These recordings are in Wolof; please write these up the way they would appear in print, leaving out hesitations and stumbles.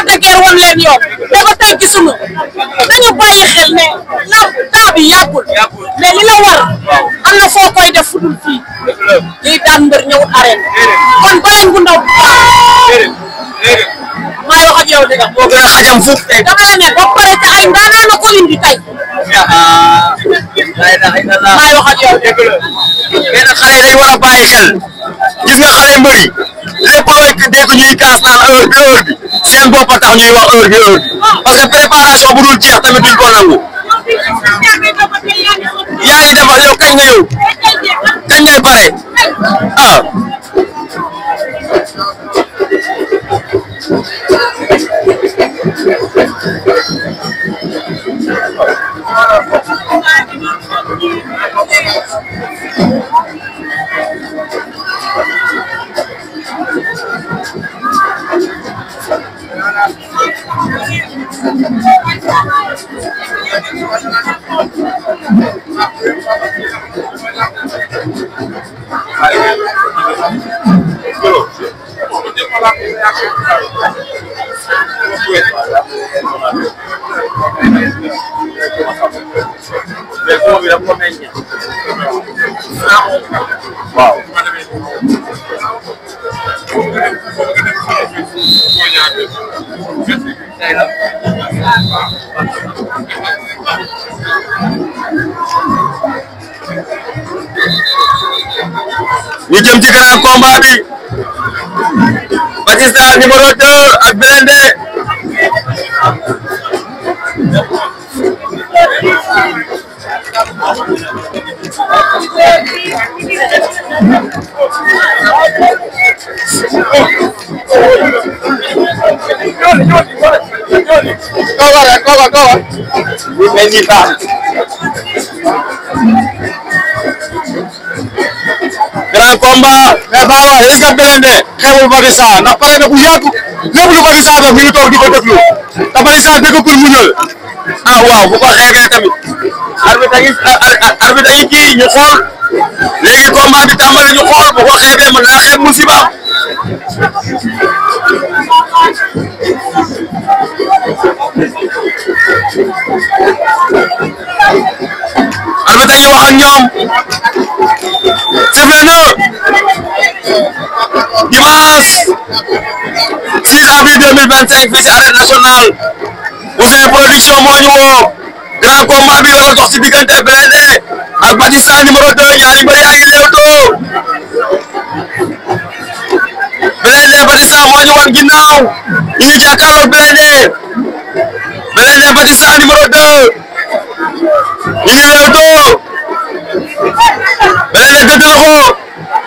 de Guiers wan leen yoon te ba tey gisuñu dañu bàyyi xel ne lamb temps bi yàggul mais li la war am na foo koy def fu dul fii liy daan mbër ñëwul arène kon bàyyi bu ndaw maa wax ak yow dëgg moo gën a xajam fukk tey dama la ne ba pare te ay ndaanaan na ko indi tey maa wax ak yow dëgg la mais nag xale yi dañu war a bàyyi xel gis nga xale mbër yi lépp looy dégg ñuy kaas naan heure bi seen bopp a tax ñuy wax heure bi parce que préparation bu dul jeex tamit duñ ko nangu yaa ngi defar yow kañ nga yow kañ ngay pare ah. Wow. ñu jëm ci grand combat bi Batista numéro 2 ak Blindé grand combat mais Bawa est-ce que Blindé xewul Batista ndax pare na bu yàgg lépp lu Batista def mi ngi toog di ko déglu te Batista dëgg pour mu ñëw ah waaw bu ko xeexee tamit arbitre yi kii ñu xool léegi combat bi tàmbali ñu xool bu ko xeexee mën naa xeex musiba arbitre yi wax ak ñoom sifflé na dimanche 6 avril 2025 fii ci arène nationale Ouzin Production moo ñu woo grand combat bi war a dox ci diggante Blindé ak Batista numéro 2 ñaari mbër yaa ngi leewtoo Blindé Batista moo ñu wan ginnaaw ñu ngi jàkkaarloog Blindé Batista numéro 2 ñu ngi leewtoo Blindé gëdd na ko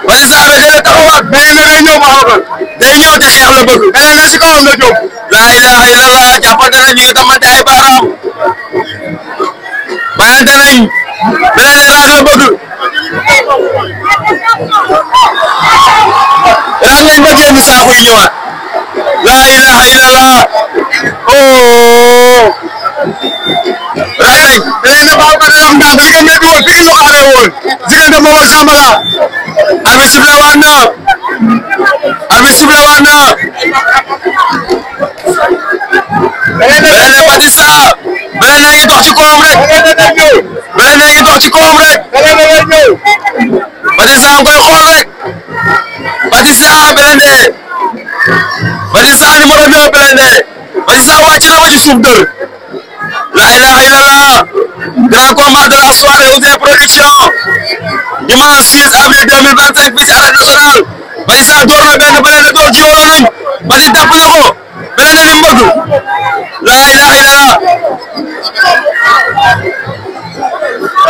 Batista bi gën a taxawaat Blindé day ñëw ma xamal day ñëw te xeex la bëgg Blindé si kawam la jóg laa ilaaha illallah jàppante nañ ñu ngi tamante ay baaraam bayante nañ Blindé raag la bëgg raag nañ ba génn saako yi ñëwaat laa ilaaha illallah oh raag nañ Blindé baaw ka day wax ndànk li nga metti woon fi ñu xaaree woon diggante moom ak Sambala arbitre sifflé waat na Blindé Batista Blindé ngi dox ci kawam rek Blindé ngi dox ci kawam rek Batista nga koy xool rek Batista Blindé Batista numéro 2 Blindé Batista wàcc na ba ci suuf dër la ilaha illallah grand combat de la soirée Ouzin Production dimanche 6 avril 2025 fii ci arène nationale Batista door na benn Blindé door jiwoo nañ Batista jàpp na ko Blindé li mu bëgg la ilaha illallah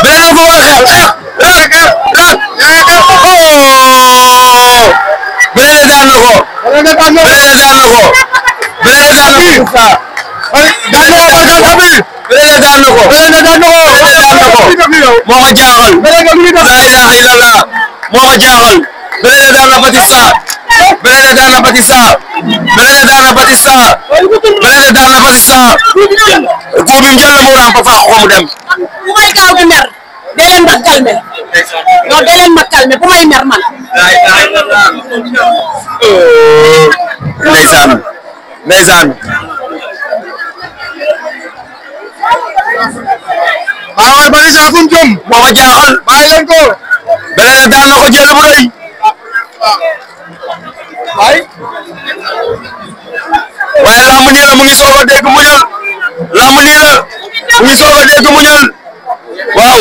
Blindé ko war a xeex Blindé daan na ko Blindé daan na ko Blindé daan na ko Blindé daan na ko moo ma jaaxal la ilaha illallah moo ma jaaxal Blindé daan na Batista Blindé daan na Batista Blindé daan na Batista Blindé daan na Batista ku bi mu jël la mu raam ba faax ko mu dem bu may gaaw di mer da leen ma calmer non da leen ma calmer bu may mer man ndeysaan ah waaye Batista fu mu jëm. moo ma jaaxal. bàyyi leen ko. Blindé daan na ko jël bu rëy. waay. waaye lamb nii la mu ngi soog a dégg muñal. lamb nii la mu ngi soog a dégg muñal. waaw.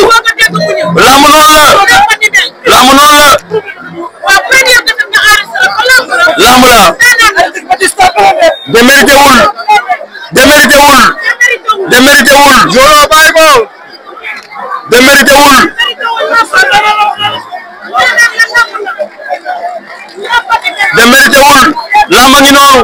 lamb noonu la. lamb noonu la. lamb la. démérité wul. démérité wul. démérité wul. Zoro bàyyi ko. démérité wul. démérité wul. lamb ngi noonu.